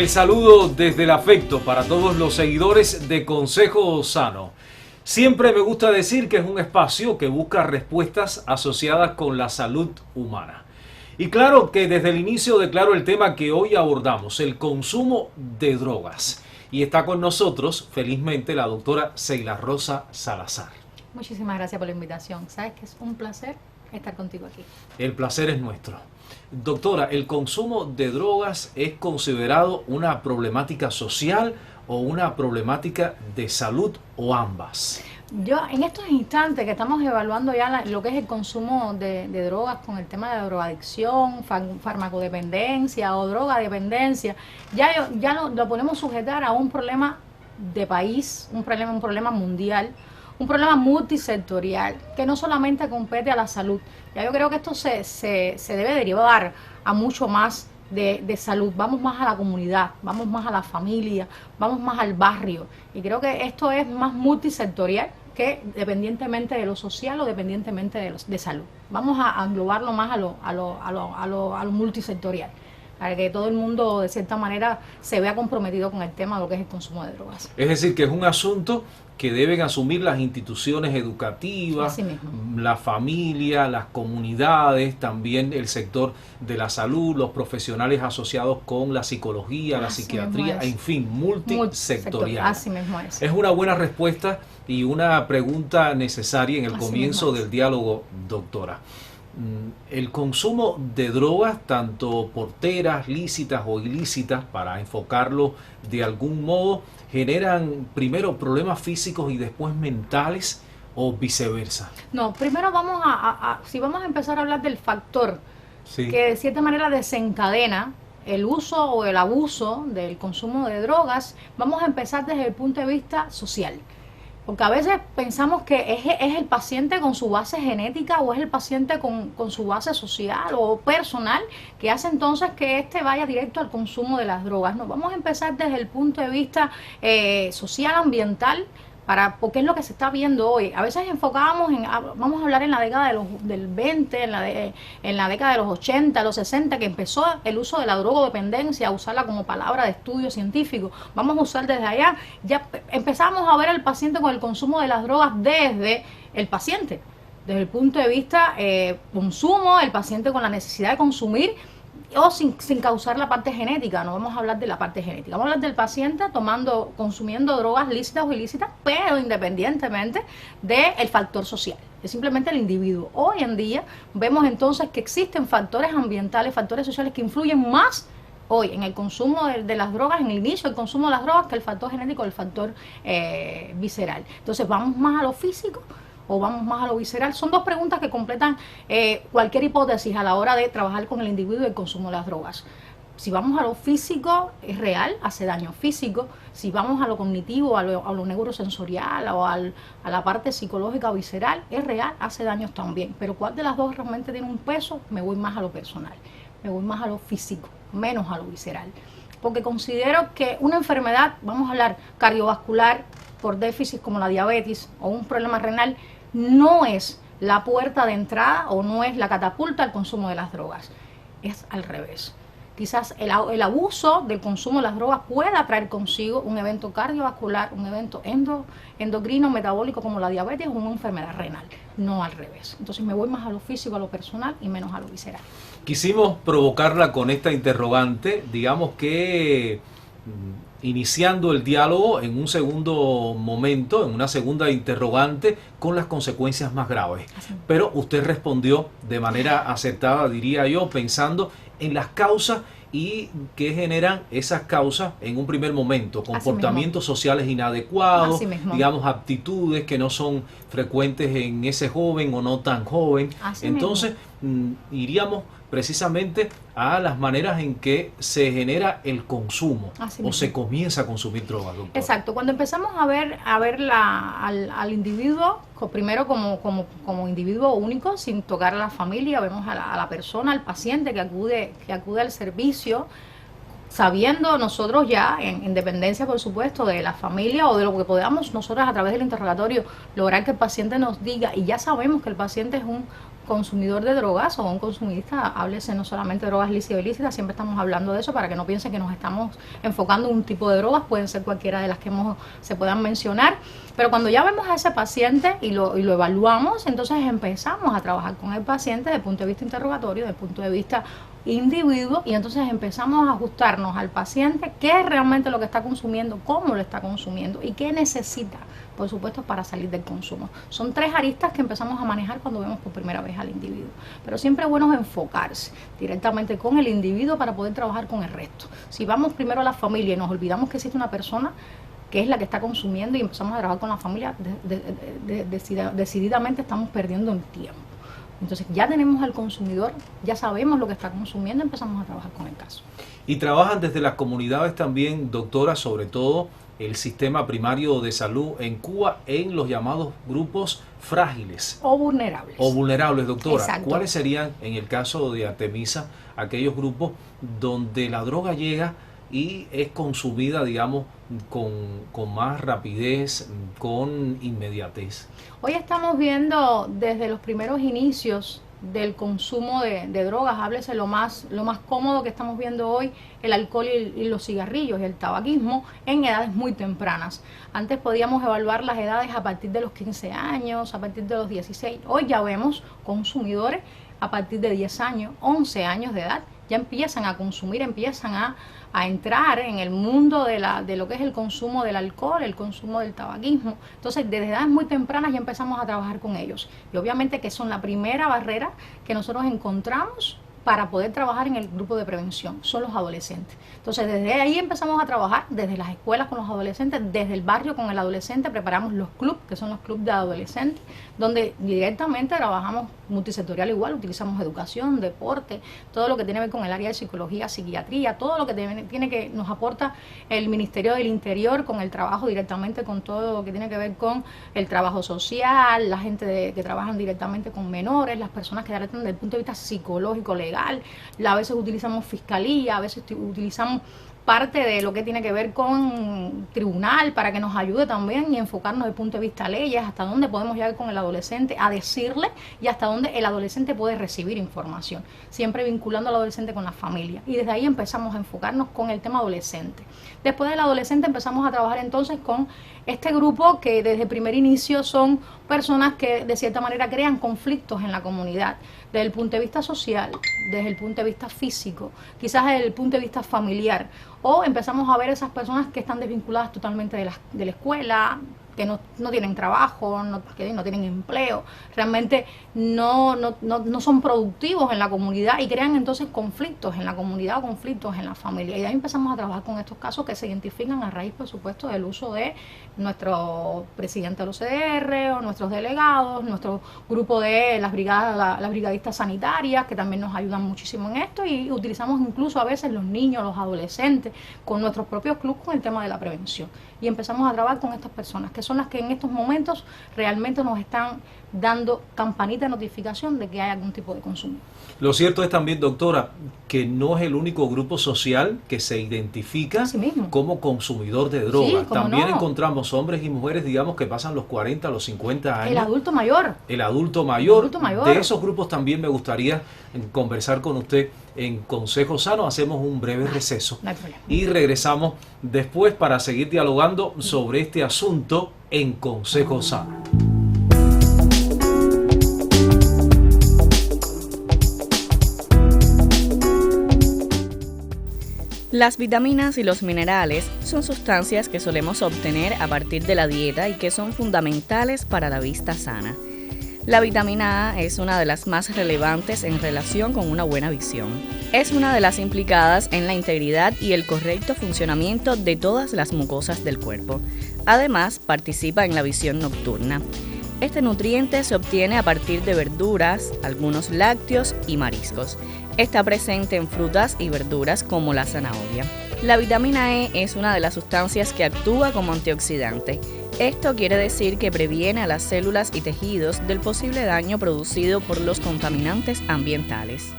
El saludo desde el afecto para todos los seguidores de Consejo Sano. Siempre me gusta decir que es un espacio que busca respuestas asociadas con la salud humana. Y claro que desde el inicio declaro el tema que hoy abordamos, el consumo de drogas. Y está con nosotros, felizmente, la doctora Seila Rosa Salazar. Muchísimas gracias por la invitación. Sabes que es un placer estar contigo aquí. El placer es nuestro. Doctora, ¿el consumo de drogas es considerado una problemática social o una problemática de salud o ambas? Yo en estos instantes que estamos evaluando ya lo que es el consumo de drogas con el tema de la drogadicción, farmacodependencia o drogadependencia, ya lo podemos sujetar a un problema de país, un problema mundial, un problema multisectorial que no solamente compete a la salud. Ya yo creo que esto se debe derivar a mucho más de salud. Vamos más a la comunidad, vamos más a la familia, vamos más al barrio. Y creo que esto es más multisectorial que dependientemente de lo social o dependientemente de salud. Vamos a englobarlo más a lo multisectorial, para que todo el mundo de cierta manera se vea comprometido con el tema de lo que es el consumo de drogas. Es decir, que es un asunto que deben asumir las instituciones educativas, la familia, las comunidades, también el sector de la salud, los profesionales asociados con la psicología, la psiquiatría, en fin, multisectorial. Así mismo es. Es una buena respuesta y una pregunta necesaria en el comienzo del diálogo, doctora. El consumo de drogas, tanto porteras, lícitas o ilícitas, para enfocarlo de algún modo, generan primero problemas físicos y después mentales o viceversa. No, primero si vamos a empezar a hablar del factor que de cierta manera desencadena el uso o el abuso del consumo de drogas, vamos a empezar desde el punto de vista social. Porque a veces pensamos que es el paciente con su base genética o es el paciente con su base social o personal que hace entonces que éste vaya directo al consumo de las drogas. No, vamos a empezar desde el punto de vista social, ambiental, porque es lo que se está viendo hoy. A veces enfocábamos vamos a hablar en la década del 20, en la década de los 80, los 60, que empezó el uso de la drogodependencia, a usarla como palabra de estudio científico. Vamos a usar desde allá, ya empezamos a ver al paciente con el consumo de las drogas desde el paciente, desde el punto de vista consumo, el paciente con la necesidad de consumir, o sin causar la parte genética. No vamos a hablar de la parte genética, vamos a hablar del paciente consumiendo drogas lícitas o ilícitas, pero independientemente del factor social, es simplemente el individuo. Hoy en día vemos entonces que existen factores ambientales, factores sociales que influyen más hoy en el consumo de las drogas, en el inicio del consumo de las drogas, que el factor genético, el factor visceral. Entonces vamos más a lo físico o vamos más a lo visceral. Son dos preguntas que completan cualquier hipótesis a la hora de trabajar con el individuo y el consumo de las drogas. Si vamos a lo físico, es real, hace daño físico. Si vamos a lo cognitivo, a lo neurosensorial o a la parte psicológica o visceral, es real, hace daños también. Pero ¿cuál de las dos realmente tiene un peso? Me voy más a lo personal, me voy más a lo físico, menos a lo visceral. Porque considero que una enfermedad, vamos a hablar cardiovascular, por déficit como la diabetes o un problema renal, no es la puerta de entrada o no es la catapulta al consumo de las drogas. Es al revés. Quizás el abuso del consumo de las drogas pueda traer consigo un evento cardiovascular, un evento endocrino, metabólico como la diabetes o una enfermedad renal, no al revés. Entonces me voy más a lo físico, a lo personal y menos a lo visceral. Quisimos provocarla con esta interrogante, digamos que iniciando el diálogo en un segundo momento, en una segunda interrogante, con las consecuencias más graves. Pero usted respondió de manera acertada, diría yo, pensando en las causas y que generan esas causas en un primer momento, comportamientos sociales inadecuados, digamos aptitudes que no son frecuentes en ese joven o no tan joven. Entonces iríamos precisamente a las maneras en que se genera el consumo o se comienza a consumir drogas, doctor. Exacto, cuando empezamos a ver al individuo, primero como individuo único, sin tocar a la familia, vemos a la persona, al paciente que acude al servicio, sabiendo nosotros ya, en dependencia por supuesto de la familia o de lo que podamos nosotros a través del interrogatorio lograr que el paciente nos diga, y ya sabemos que el paciente es consumidor de drogas o un consumidista, háblese no solamente de drogas lícitas o ilícitas, siempre estamos hablando de eso para que no piensen que nos estamos enfocando en un tipo de drogas, pueden ser cualquiera de las que se puedan mencionar, pero cuando ya vemos a ese paciente y lo evaluamos, entonces empezamos a trabajar con el paciente desde el punto de vista interrogatorio, desde el punto de vista individuo, y entonces empezamos a ajustarnos al paciente, qué es realmente lo que está consumiendo, cómo lo está consumiendo y qué necesita, por supuesto, para salir del consumo. Son 3 aristas que empezamos a manejar cuando vemos por primera vez al individuo, pero siempre es bueno enfocarse directamente con el individuo para poder trabajar con el resto. Si vamos primero a la familia y nos olvidamos que existe una persona que es la que está consumiendo y empezamos a trabajar con la familia, decididamente estamos perdiendo el tiempo. Entonces ya tenemos al consumidor, ya sabemos lo que está consumiendo, empezamos a trabajar con el caso. Y trabajan desde las comunidades también, doctora, sobre todo el sistema primario de salud en Cuba en los llamados grupos frágiles. O vulnerables. O vulnerables, doctora. Exacto. ¿Cuáles serían, en el caso de Artemisa, aquellos grupos donde la droga llega y es consumida, digamos, con más rapidez, con inmediatez? Hoy estamos viendo desde los primeros inicios del consumo de drogas, háblese lo más cómodo que estamos viendo hoy, el alcohol y los cigarrillos y el tabaquismo en edades muy tempranas. Antes podíamos evaluar las edades a partir de los 15 años, a partir de los 16. Hoy ya vemos consumidores a partir de 10 años, 11 años de edad, ya empiezan a consumir, empiezan a entrar en el mundo de lo que es el consumo del alcohol, el consumo del tabaquismo. Entonces, desde edades muy tempranas ya empezamos a trabajar con ellos. Y obviamente que son la primera barrera que nosotros encontramos para poder trabajar en el grupo de prevención, son los adolescentes. Entonces, desde ahí empezamos a trabajar, desde las escuelas con los adolescentes, desde el barrio con el adolescente, preparamos los clubes, que son los clubes de adolescentes, donde directamente trabajamos multisectorial igual, utilizamos educación, deporte, todo lo que tiene que ver con el área de psicología, psiquiatría, todo lo que nos aporta el Ministerio del Interior con el trabajo directamente con todo lo que tiene que ver con el trabajo social, la gente que trabajan directamente con menores, las personas que tratan desde el punto de vista psicológico, legal, a veces utilizamos fiscalía, a veces utilizamos parte de lo que tiene que ver con tribunal para que nos ayude también y enfocarnos desde el punto de vista de leyes, hasta dónde podemos llegar con el adolescente a decirle y hasta dónde el adolescente puede recibir información, siempre vinculando al adolescente con la familia. Y desde ahí empezamos a enfocarnos con el tema adolescente. Después del adolescente empezamos a trabajar entonces con este grupo que desde el primer inicio son personas que de cierta manera crean conflictos en la comunidad, desde el punto de vista social, desde el punto de vista físico, quizás desde el punto de vista familiar, o empezamos a ver esas personas que están desvinculadas totalmente de la escuela, que no tienen trabajo, que no tienen empleo, realmente no son productivos en la comunidad y crean entonces conflictos en la comunidad o conflictos en la familia. Y de ahí empezamos a trabajar con estos casos que se identifican a raíz, por supuesto, del uso de nuestro presidente de los CDR o nuestros delegados, nuestro grupo de las brigadistas sanitarias, que también nos ayudan muchísimo en esto, y utilizamos incluso a veces los niños, los adolescentes, con nuestros propios clubes con el tema de la prevención. Y empezamos a trabajar con estas personas, que son las que en estos momentos realmente nos están dando campanita de notificación de que hay algún tipo de consumo. Lo cierto es también, doctora, que no es el único grupo social que se identifica como consumidor de drogas. Sí, también encontramos hombres y mujeres, digamos, que pasan los 40, los 50 años. El adulto mayor. El adulto mayor. De esos grupos también me gustaría conversar con usted en Consejo Sano. Hacemos un breve receso y regresamos después para seguir dialogando sobre este asunto en Consejo Sano. Las vitaminas y los minerales son sustancias que solemos obtener a partir de la dieta y que son fundamentales para la vista sana. La vitamina A es una de las más relevantes en relación con una buena visión. Es una de las implicadas en la integridad y el correcto funcionamiento de todas las mucosas del cuerpo. Además, participa en la visión nocturna. Este nutriente se obtiene a partir de verduras, algunos lácteos y mariscos. Está presente en frutas y verduras como la zanahoria. La vitamina E es una de las sustancias que actúa como antioxidante. Esto quiere decir que previene a las células y tejidos del posible daño producido por los contaminantes ambientales.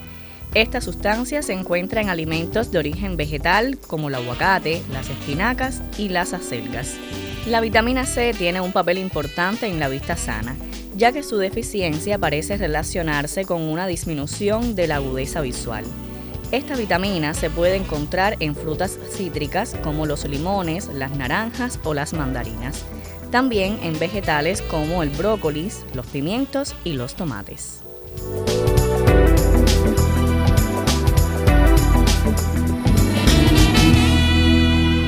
Esta sustancia se encuentra en alimentos de origen vegetal como el aguacate, las espinacas y las acelgas. La vitamina C tiene un papel importante en la vista sana, ya que su deficiencia parece relacionarse con una disminución de la agudeza visual. Esta vitamina se puede encontrar en frutas cítricas como los limones, las naranjas o las mandarinas. También en vegetales como el brócoli, los pimientos y los tomates.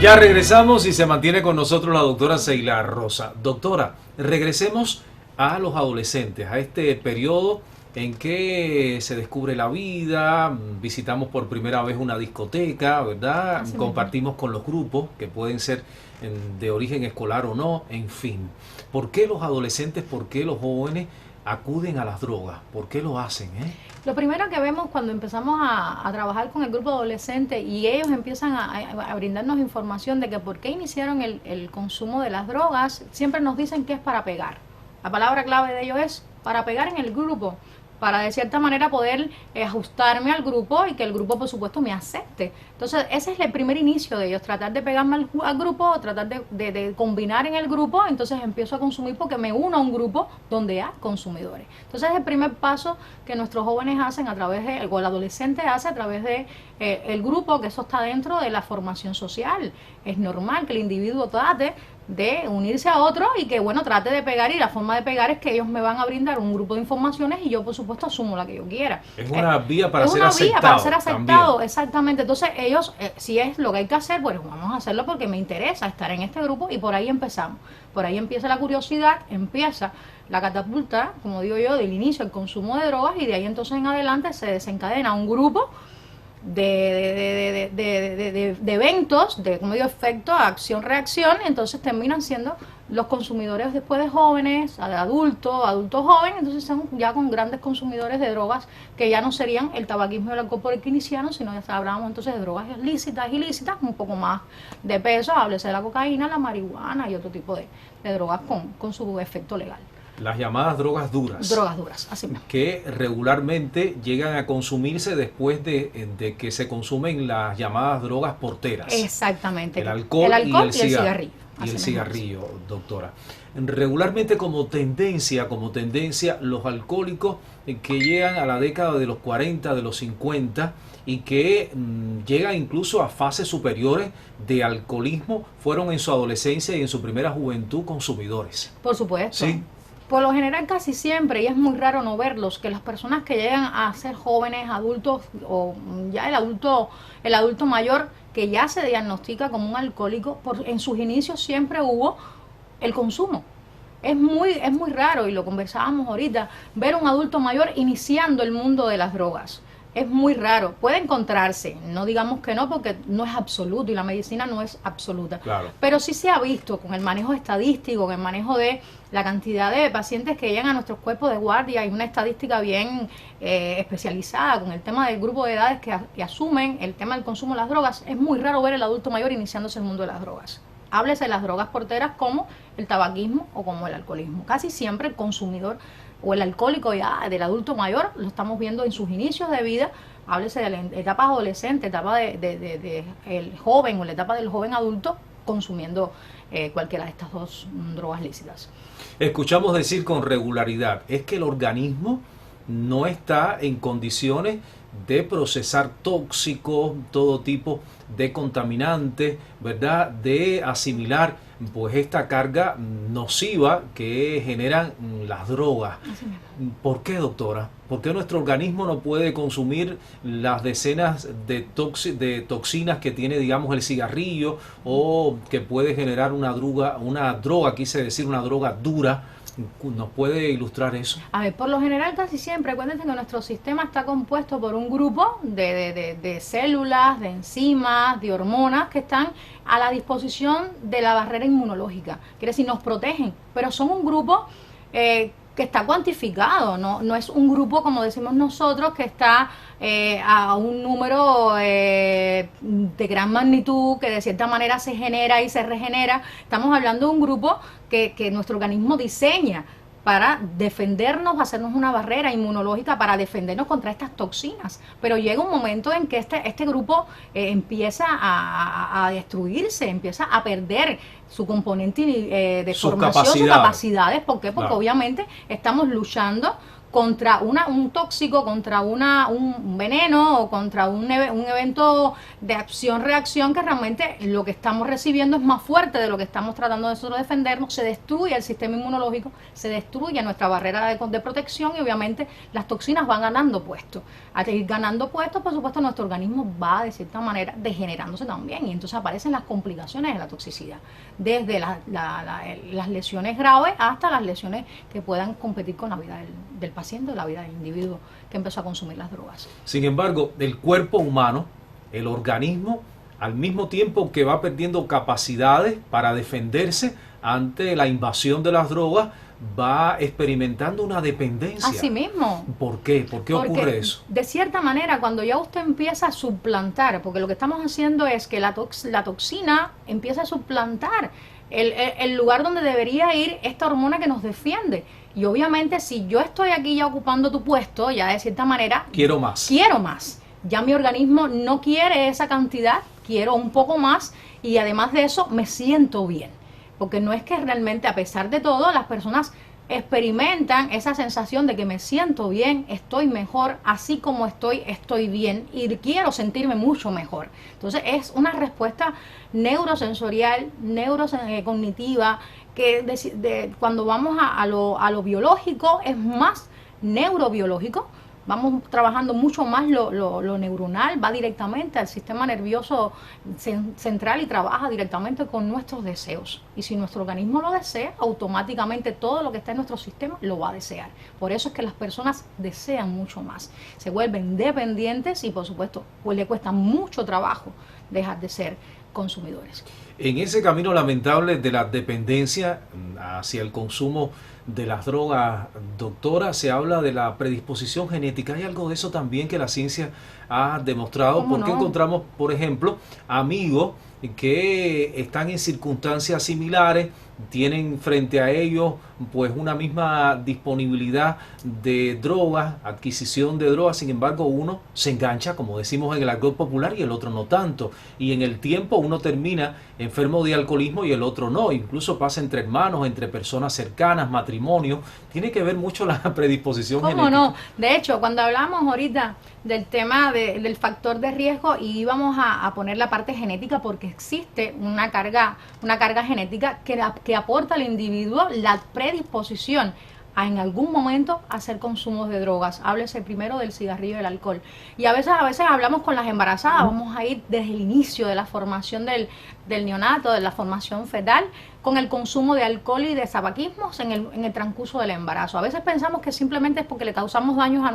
Ya regresamos y se mantiene con nosotros la doctora Seila Rosa. Doctora, regresemos a los adolescentes, a este periodo en que se descubre la vida, visitamos por primera vez una discoteca, ¿verdad? Así compartimos mismo con los grupos, que pueden ser de origen escolar o no, en fin. ¿Por qué los adolescentes, por qué los jóvenes acuden a las drogas? ¿Por qué lo hacen? Lo primero que vemos cuando empezamos a trabajar con el grupo adolescente y ellos empiezan a brindarnos información de que por qué iniciaron el consumo de las drogas, siempre nos dicen que es para pegar. La palabra clave de ellos es para pegar en el grupo, para de cierta manera poder ajustarme al grupo y que el grupo por supuesto me acepte. Entonces ese es el primer inicio de ellos, tratar de pegarme al grupo, tratar de combinar en el grupo. Entonces empiezo a consumir porque me uno a un grupo donde hay consumidores. Entonces es el primer paso que nuestros jóvenes hacen a través de, o el adolescente hace a través de el grupo, que eso está dentro de la formación social. Es normal que el individuo trate de unirse a otro y que bueno, trate de pegar, y la forma de pegar es que ellos me van a brindar un grupo de informaciones y yo por supuesto asumo la que yo quiera. Es una vía para es ser una aceptado. vía para ser aceptado, también. exactamente. Entonces ellos, si es lo que hay que hacer, pues vamos a hacerlo porque me interesa estar en este grupo, y por ahí empezamos. Por ahí empieza la curiosidad, empieza la catapulta, como digo yo, del inicio, el consumo de drogas, y de ahí entonces en adelante se desencadena un grupo de eventos, de como digo, efecto, acción-reacción. Entonces terminan siendo los consumidores después de jóvenes, adultos jóvenes. Entonces son ya con grandes consumidores de drogas, que ya no serían el tabaquismo y el alcohol por el que iniciaron, sino ya hablábamos entonces de drogas lícitas, ilícitas, un poco más de peso, háblese de la cocaína, la marihuana y otro tipo de drogas con su efecto legal. Las llamadas drogas duras. Drogas duras, así mismo. Que regularmente llegan a consumirse después de que se consumen las llamadas drogas porteras. Exactamente. El alcohol y el cigarrillo. Y el Así cigarrillo, doctora. Regularmente como tendencia, los alcohólicos que llegan a la década de los 40, de los 50 y que llegan incluso a fases superiores de alcoholismo, fueron en su adolescencia y en su primera juventud consumidores. Por supuesto. Sí. Por lo general casi siempre, y es muy raro no verlos, que las personas que llegan a ser jóvenes, adultos, o ya el adulto mayor que ya se diagnostica como un alcohólico, en sus inicios siempre hubo el consumo. Es muy raro, y lo conversábamos ahorita, ver un adulto mayor iniciando el mundo de las drogas. Es muy raro, puede encontrarse, no digamos que no, porque no es absoluto y la medicina no es absoluta. Claro. Pero sí se ha visto con el manejo estadístico, con el manejo de la cantidad de pacientes que llegan a nuestros cuerpos de guardia. Hay una estadística bien especializada con el tema del grupo de edades que asumen el tema del consumo de las drogas. Es muy raro ver el adulto mayor iniciándose el mundo de las drogas. Háblese de las drogas porteras como el tabaquismo o como el alcoholismo. Casi siempre el consumidor o el alcohólico ya del adulto mayor lo estamos viendo en sus inicios de vida. Háblese de la etapa adolescente, etapa de el joven o la etapa del joven adulto consumiendo cualquiera de estas dos drogas lícitas. Escuchamos decir con regularidad, es que el organismo no está en condiciones de procesar tóxicos, todo tipo de contaminantes, ¿verdad? De asimilar pues esta carga nociva que generan las drogas. ¿Por qué, doctora? ¿Por qué nuestro organismo no puede consumir las decenas de toxinas que tiene, digamos, el cigarrillo, o que puede generar una droga, quise decir una droga dura? ¿Nos puede ilustrar eso? A ver, por lo general casi siempre, acuérdense que nuestro sistema está compuesto por un grupo de células, de enzimas, de hormonas que están a la disposición de la barrera inmunológica. Quiere decir, nos protegen, pero son un grupo que está cuantificado, no es un grupo, como decimos nosotros, que está a un número de gran magnitud, que de cierta manera se genera y se regenera. Estamos hablando de un grupo que nuestro organismo diseña para defendernos, hacernos una barrera inmunológica para defendernos contra estas toxinas. Pero llega un momento en que este grupo empieza a destruirse, empieza a perder su componente de formación, sus capacidades. ¿Por qué? Porque obviamente estamos luchando contra un tóxico, contra un veneno o contra un evento de acción-reacción que realmente lo que estamos recibiendo es más fuerte de lo que estamos tratando de nosotros defendernos. Se destruye el sistema inmunológico, se destruye nuestra barrera de protección y obviamente las toxinas van ganando puesto. Al ir ganando puesto, por supuesto, nuestro organismo va de cierta manera degenerándose también y entonces aparecen las complicaciones de la toxicidad, desde las lesiones graves hasta las lesiones que puedan competir con la vida del paciente, la vida del individuo que empezó a consumir las drogas. Sin embargo, el cuerpo humano, el organismo, al mismo tiempo que va perdiendo capacidades para defenderse ante la invasión de las drogas, va experimentando una dependencia. Así mismo. ¿Por qué? ¿Por qué ocurre eso? De cierta manera, cuando ya usted empieza a suplantar, porque lo que estamos haciendo es que la toxina empieza a suplantar el lugar donde debería ir esta hormona que nos defiende. Y obviamente si yo estoy aquí ya ocupando tu puesto, ya de cierta manera... Quiero más. Ya mi organismo no quiere esa cantidad, quiero un poco más y además de eso me siento bien. Porque no es que realmente, a pesar de todo, las personas experimentan esa sensación de que me siento bien, estoy mejor, así como estoy bien y quiero sentirme mucho mejor. Entonces es una respuesta neurosensorial, neurocognitiva, que cuando vamos a lo biológico es más neurobiológico. Vamos trabajando mucho más lo neuronal, va directamente al sistema nervioso central y trabaja directamente con nuestros deseos. Y si nuestro organismo lo desea, automáticamente todo lo que está en nuestro sistema lo va a desear. Por eso es que las personas desean mucho más. Se vuelven dependientes y, por supuesto, pues le cuesta mucho trabajo dejar de ser consumidores. En ese camino lamentable de la dependencia hacia el consumo de las drogas, doctora, se habla de la predisposición genética. ¿Hay algo de eso también que la ciencia ha demostrado? Porque encontramos, por ejemplo, amigos que están en circunstancias similares, tienen frente a ellos pues una misma disponibilidad de drogas, adquisición de drogas, sin embargo uno se engancha, como decimos en el argot popular, y el otro no tanto, y en el tiempo uno termina enfermo de alcoholismo y el otro no, incluso pasa entre hermanos, entre personas cercanas, matrimonio. Tiene que ver mucho la predisposición genética. ¿Cómo no? De hecho, cuando hablamos ahorita del tema del factor de riesgo, y íbamos a poner la parte genética porque existe una carga genética que aporta al individuo la predisposición a en algún momento hacer consumos de drogas. Háblese primero del cigarrillo y del alcohol. Y a veces hablamos con las embarazadas, vamos a ir desde el inicio de la formación del neonato, de la formación fetal, con el consumo de alcohol y de tabaquismos en el transcurso del embarazo. A veces pensamos que simplemente es porque le causamos daños a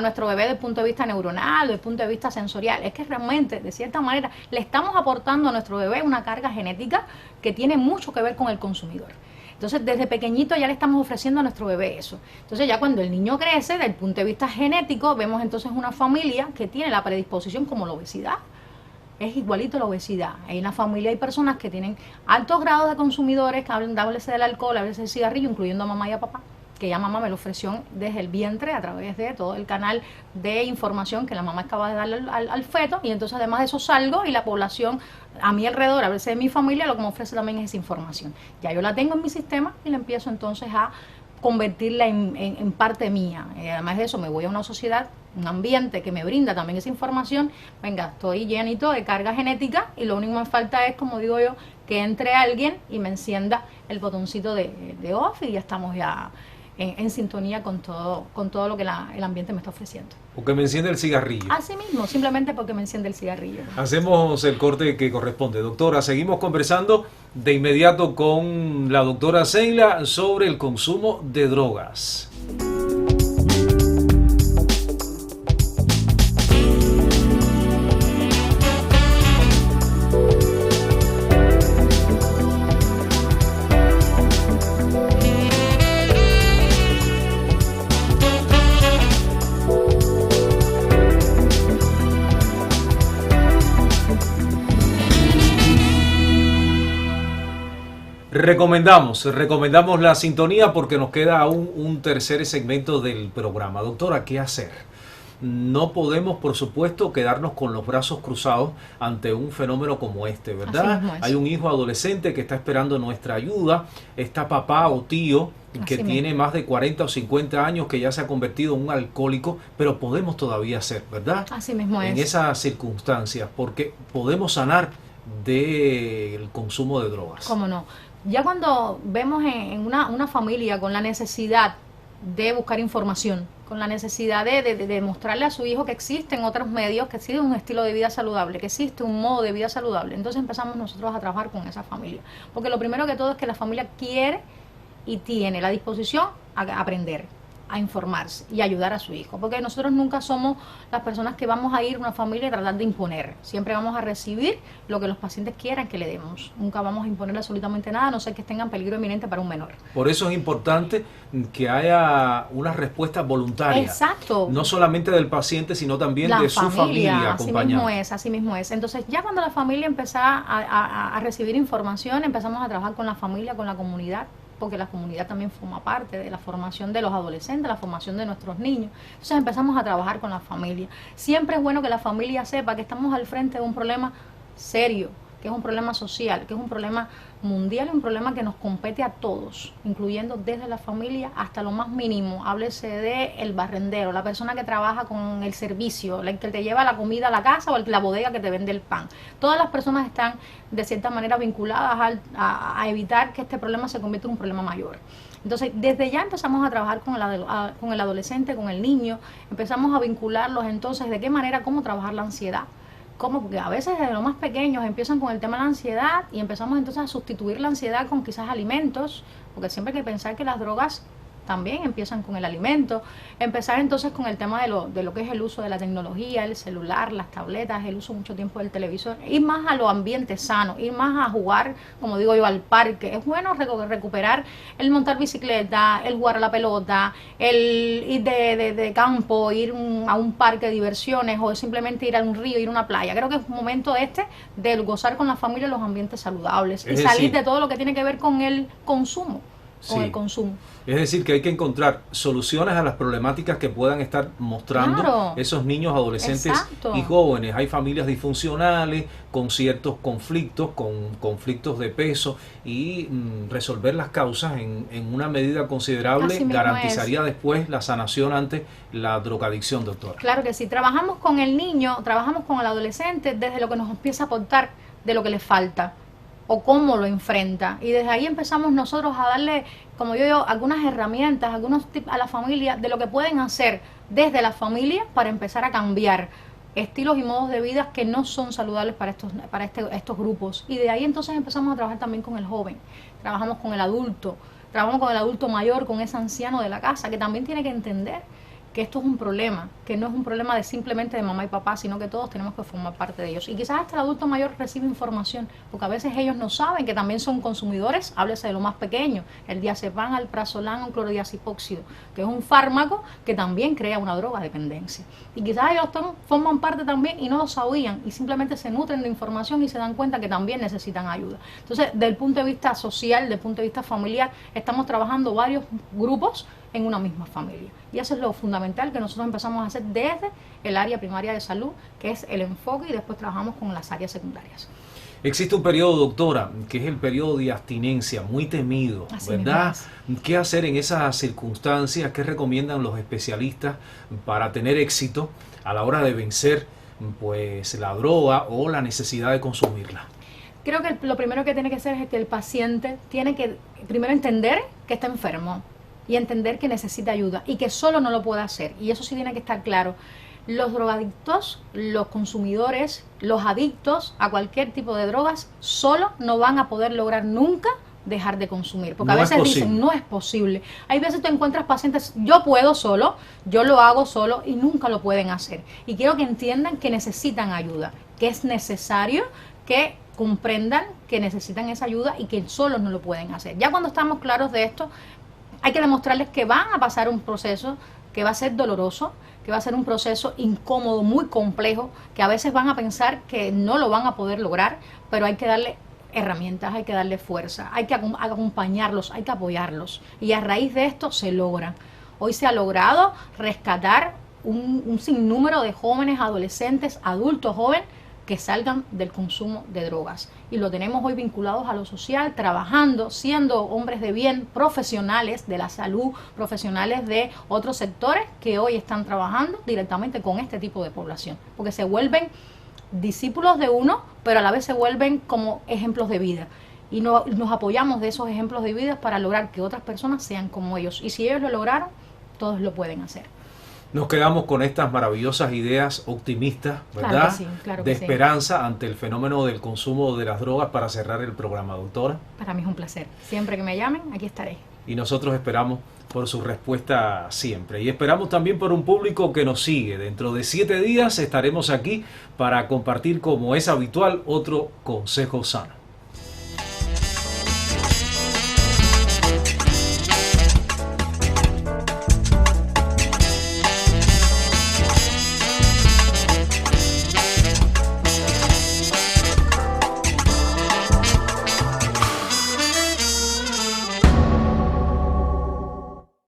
nuestro bebé desde el punto de vista neuronal, desde el punto de vista sensorial. Es que realmente, de cierta manera, le estamos aportando a nuestro bebé una carga genética que tiene mucho que ver con el consumidor. Entonces, desde pequeñito ya le estamos ofreciendo a nuestro bebé eso. Entonces, ya cuando el niño crece, desde el punto de vista genético, vemos entonces una familia que tiene la predisposición como la obesidad. Es igualito la obesidad. En una familia hay personas que tienen altos grados de consumidores, que háblese del alcohol, háblese del cigarrillo, incluyendo a mamá y a papá, que ya mamá me lo ofreció desde el vientre a través de todo el canal de información que la mamá acaba de darle al feto, y entonces además de eso salgo y la población a mi alrededor, a veces de mi familia, lo que me ofrece también es esa información. Ya yo la tengo en mi sistema y la empiezo entonces a convertirla en parte mía. Además de eso me voy a una sociedad, un ambiente que me brinda también esa información. Venga, estoy llenito de carga genética y lo único que me falta es, como digo yo, que entre alguien y me encienda el botoncito de off y ya estamos ya en sintonía con todo lo que el ambiente me está ofreciendo. Porque me enciende el cigarrillo. Así mismo, simplemente porque me enciende el cigarrillo. Hacemos el corte que corresponde. Doctora, seguimos conversando de inmediato con la doctora Zeila sobre el consumo de drogas. recomendamos la sintonía porque nos queda aún un tercer segmento del programa. Doctora, ¿qué hacer? No podemos, por supuesto, quedarnos con los brazos cruzados ante un fenómeno como este, ¿verdad? Hay un hijo adolescente que está esperando nuestra ayuda, está papá o tío que tiene más de 40 o 50 años, que ya se ha convertido en un alcohólico, pero podemos todavía hacer, ¿verdad? Así mismo es. En esas circunstancias, porque podemos sanar del consumo de drogas. ¿Cómo no? Ya cuando vemos en una familia con la necesidad de buscar información, con la necesidad de mostrarle a su hijo que existen otros medios, que existe un estilo de vida saludable, que existe un modo de vida saludable, entonces empezamos nosotros a trabajar con esa familia. Porque lo primero que todo es que la familia quiere y tiene la disposición a aprender, a informarse y ayudar a su hijo, porque nosotros nunca somos las personas que vamos a ir a una familia y tratar de imponer. Siempre vamos a recibir lo que los pacientes quieran que le demos. Nunca vamos a imponer absolutamente nada, a no ser que estén en peligro inminente para un menor. Por eso es importante que haya una respuesta voluntaria. Exacto. No solamente del paciente, sino también de su familia acompañada. Así mismo es. Entonces, ya cuando la familia empezaba a recibir información, empezamos a trabajar con la familia, con la comunidad, porque la comunidad también forma parte de la formación de los adolescentes, la formación de nuestros niños. Entonces empezamos a trabajar con la familia. Siempre es bueno que la familia sepa que estamos al frente de un problema serio, que es un problema social, que es un problema mundial, un problema que nos compete a todos, incluyendo desde la familia hasta lo más mínimo. Háblese de el barrendero, la persona que trabaja con el servicio, el que te lleva la comida a la casa o la bodega que te vende el pan. Todas las personas están de cierta manera vinculadas a evitar que este problema se convierta en un problema mayor. Entonces, desde ya empezamos a trabajar con el adolescente, con el niño, empezamos a vincularlos entonces de qué manera, cómo trabajar la ansiedad. ¿Cómo? Porque a veces desde los más pequeños empiezan con el tema de la ansiedad y empezamos entonces a sustituir la ansiedad con quizás alimentos, porque siempre hay que pensar que las drogas también empiezan con el alimento. Empezar entonces con el tema de lo que es el uso de la tecnología, el celular, las tabletas, el uso mucho tiempo del televisor, ir más a los ambientes sanos, ir más a jugar, como digo yo, al parque. Es bueno recuperar el montar bicicleta, el jugar a la pelota, el ir de campo, ir a un parque de diversiones o simplemente ir a un río, ir a una playa. Creo que es un momento de gozar con la familia los ambientes saludables y salir de todo lo que tiene que ver con el consumo. El consumo. Es decir, que hay que encontrar soluciones a las problemáticas que puedan estar mostrando esos niños, adolescentes y jóvenes. Hay familias disfuncionales con ciertos conflictos, con conflictos de peso y resolver las causas en una medida considerable garantizaría después la sanación ante la drogadicción, doctora. Claro que sí. Trabajamos con el niño, trabajamos con el adolescente desde lo que nos empieza a aportar de lo que le falta o cómo lo enfrenta, y desde ahí empezamos nosotros a darle, como yo digo, algunas herramientas, algunos tips a la familia de lo que pueden hacer desde la familia para empezar a cambiar estilos y modos de vida que no son saludables para estos grupos. Y de ahí entonces empezamos a trabajar también con el joven, trabajamos con el adulto mayor, con ese anciano de la casa que también tiene que entender que esto es un problema, que no es un problema de simplemente de mamá y papá, sino que todos tenemos que formar parte de ellos. Y quizás hasta el adulto mayor recibe información, porque a veces ellos no saben que también son consumidores, háblese de lo más pequeño, el diazepam, alprazolam o clorodiazepóxido, que es un fármaco que también crea una drogadependencia. Y quizás ellos forman parte también y no lo sabían, y simplemente se nutren de información y se dan cuenta que también necesitan ayuda. Entonces, desde el punto de vista social, desde el punto de vista familiar, estamos trabajando varios grupos en una misma familia. Y eso es lo fundamental que nosotros empezamos a hacer desde el área primaria de salud, que es el enfoque, y después trabajamos con las áreas secundarias. Existe un periodo, doctora, que es el periodo de abstinencia, muy temido, ¿verdad? ¿Qué hacer en esas circunstancias? ¿Qué recomiendan los especialistas para tener éxito a la hora de vencer pues la droga o la necesidad de consumirla? Creo que lo primero que tiene que hacer es que el paciente tiene que primero entender que está enfermo y entender que necesita ayuda y que solo no lo puede hacer. Y eso sí tiene que estar claro. Los drogadictos, los consumidores, los adictos a cualquier tipo de drogas, solo no van a poder lograr nunca dejar de consumir. Porque a veces dicen, no es posible. Hay veces tú encuentras pacientes, yo puedo solo, yo lo hago solo, y nunca lo pueden hacer. Y quiero que entiendan que necesitan ayuda, que es necesario que comprendan que necesitan esa ayuda y que solos no lo pueden hacer. Ya cuando estamos claros de esto, hay que demostrarles que van a pasar un proceso que va a ser doloroso, que va a ser un proceso incómodo, muy complejo, que a veces van a pensar que no lo van a poder lograr, pero hay que darle herramientas, hay que darle fuerza, hay que acompañarlos, hay que apoyarlos. Y a raíz de esto se logra. Hoy se ha logrado rescatar un sinnúmero de jóvenes, adolescentes, adultos, jóvenes, que salgan del consumo de drogas. Y lo tenemos hoy vinculados a lo social, trabajando, siendo hombres de bien, profesionales de la salud, profesionales de otros sectores que hoy están trabajando directamente con este tipo de población. Porque se vuelven discípulos de uno, pero a la vez se vuelven como ejemplos de vida. Y nos apoyamos de esos ejemplos de vida para lograr que otras personas sean como ellos. Y si ellos lo lograron, todos lo pueden hacer. Nos quedamos con estas maravillosas ideas optimistas, ¿verdad? Claro que sí, claro que de sí. esperanza ante el fenómeno del consumo de las drogas para cerrar el programa, doctora. Para mí es un placer. Siempre que me llamen, aquí estaré. Y nosotros esperamos por su respuesta siempre. Y esperamos también por un público que nos sigue. Dentro de 7 días estaremos aquí para compartir, como es habitual, otro consejo sano.